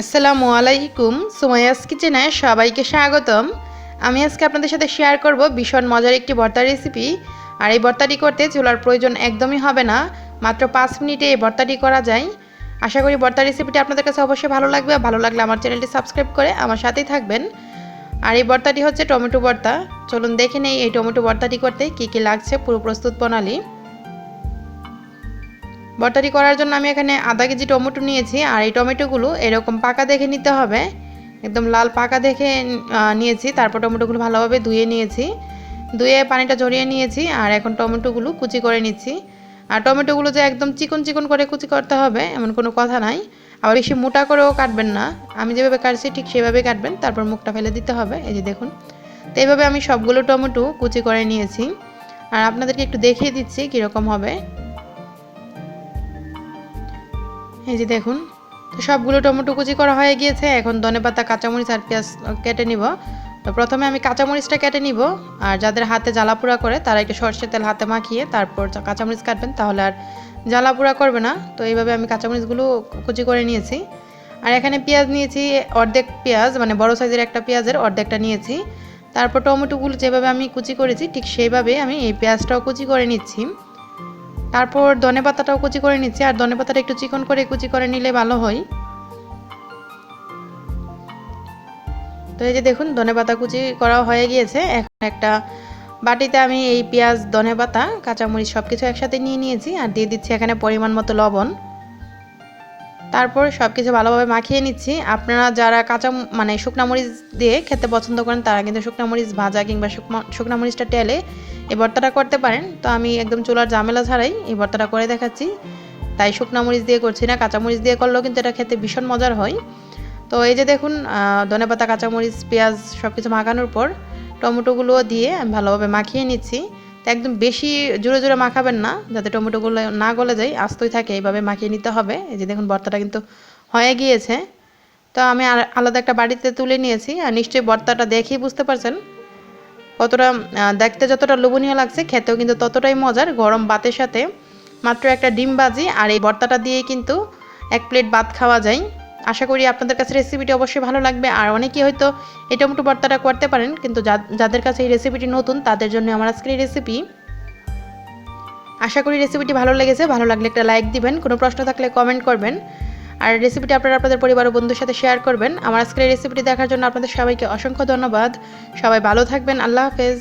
আসসালামু আলাইকুম। সুমাইয়াস কিচেনে সবাইকে স্বাগতম। আমি আজকে আপনাদের সাথে শেয়ার করব ভীষণ মজার একটি ভর্তা রেসিপি। আর এই ভর্তাটি করতে চুলার প্রয়োজন একদমই হবে না, মাত্র 5 মিনিটে এই ভর্তাটি করা যায়। আশা করি ভর্তা রেসিপিটি আপনাদের কাছে অবশ্যই ভালো লাগবে। ভালো লাগলে আমার চ্যানেলটি সাবস্ক্রাইব করে আমার সাথেই থাকবেন। আর এই ভর্তাটি হচ্ছে টমেটো ভর্তা। চলুন দেখে নেই এই টমেটো ভর্তাটি করতে কী কী লাগছে, পুরো প্রস্তুত প্রণালী। ভর্তাটি করার জন্য আমি এখানে আধা কেজি টমেটো নিয়েছি। আর এই টমেটোগুলো এরকম পাকা দেখে নিতে হবে, একদম লাল পাকা দেখে নিয়েছি। তারপর টমেটোগুলো ভালোভাবে ধুয়ে নিয়েছি, ধুয়ে পানিটা ঝরিয়ে নিয়েছি। আর এখন টমেটোগুলো কুচি করে নিচ্ছি। আর টমেটোগুলো যে একদম চিকন চিকন করে কুচি করতে হবে এমন কোনো কথা নাই, আবার বেশি মোটা করেও কাটবেন না। আমি যেভাবে কাটছি ঠিক সেভাবে কাটবেন, তারপর মুখটা ফেলে দিতে হবে। এই যে দেখুন, তো এইভাবে আমি সবগুলো টমেটো কুচি করে নিয়েছি। আর আপনাদেরকে একটু দেখিয়ে দিচ্ছি কীরকম হবে। এই যে দেখুন, তো সবগুলো টমেটো কুচি করা হয়ে গিয়েছে। এখন ধনেপাতা, কাঁচামরিচ আর পেঁয়াজ কেটে নিব। তো প্রথমে আমি কাঁচামরিচটা কেটে নিব। আর যাদের হাতে জ্বালাপোড়া করে তারা একটু সরষের তেল হাতে মাখিয়ে তারপর কাঁচামরিচ কাটবেন, তাহলে আর জ্বালাপোড়া করবে না। তো এইভাবে আমি কাঁচামরিচগুলো কুচি করে নিয়েছি। আর এখানে পেঁয়াজ নিয়েছি অর্ধেক পেঁয়াজ, মানে বড় সাইজের একটা পেঁয়াজের অর্ধেকটা নিয়েছি। তারপর টমেটোগুলো যেভাবে আমি কুচি করেছি ঠিক সেইভাবে আমি এই পেঁয়াজটাও কুচি করে নিচ্ছি। তারপর ধনেপাতাটাও কুচি করে নিচ্ছি। আর ধনেপাতাটা একটু চিকন করে কুচি করে নিলে ভালো হয়। তো এই যে দেখুন, ধনেপাতা কুচি করা হয়ে গিয়েছে। এখন একটা বাটিতে আমি এই পেঁয়াজ, ধনেপাতা, কাঁচামরিচ সব কিছু একসাথে নিয়ে নিয়েছি। আর দিয়ে দিচ্ছি এখানে পরিমাণ মতো লবণ। তারপর সব কিছু ভালোভাবে মাখিয়ে নিচ্ছি। আপনারা যারা মানে শুকনা মরিচ দিয়ে খেতে পছন্দ করেন তারা কিন্তু শুকনা মরিচ ভাজা কিংবা শুকনা মরিচটা টেলে এই ভর্তাটা করতে পারেন। তো আমি একদম চুলার ঝামেলা ছাড়াই এই ভর্তাটা করে দেখাচ্ছি, তাই শুকনা মরিচ দিয়ে করছি না। কাঁচামরিচ দিয়ে করলেও কিন্তু এটা খেতে ভীষণ মজার হয়। তো এই যে দেখুন, ধনেপাতা, কাঁচামরিচ, পেঁয়াজ সব কিছু মাখানোর পর টমেটোগুলো দিয়ে আমি ভালোভাবে মাখিয়ে নিচ্ছি। তো একদম বেশি জোরে জোরে মাখাবেন না, যাতে টমেটোগুলো না গলে যায়, আস্তই থাকে, এইভাবে মাখিয়ে নিতে হবে। এই যে দেখুন, ভর্তাটা কিন্তু হয়ে গিয়েছে। তো আমি আলাদা একটা বাড়িতে তুলে নিয়েছি। আর নিশ্চয়ই ভর্তাটা দেখেই বুঝতে পারছেন কতটা দেখতে যতটা লোভনীয় লাগছে, খেতেও কিন্তু ততটাই মজার। গরম ভাতের সাথে মাত্র একটা ডিম ভাজি আর এই ভর্তাটা দিয়েই কিন্তু 1 প্লেট ভাত খাওয়া যায়। আশা করি আপনাদের কাছে রেসিপিটি অবশ্যই ভালো লাগবে। আর অনেকেই হয়তো এই টমেটো ভর্তাটা করতে পারেন, কিন্তু যাদের কাছে এই রেসিপিটি নতুন তাদের জন্য আমার আজকের এই রেসিপি। আশা করি রেসিপিটি ভালো লেগেছে। ভালো লাগলে একটা লাইক দিবেন, কোনো প্রশ্ন থাকলে কমেন্ট করবেন। আর রেসিপিটি আপনারা আপনাদের পরিবার ও বন্ধুদের সাথে শেয়ার করবেন। আমার আজকের এই রেসিপিটি দেখার জন্য আপনাদের সবাইকে অসংখ্য ধন্যবাদ। সবাই ভালো থাকবেন। আল্লাহ হাফেজ।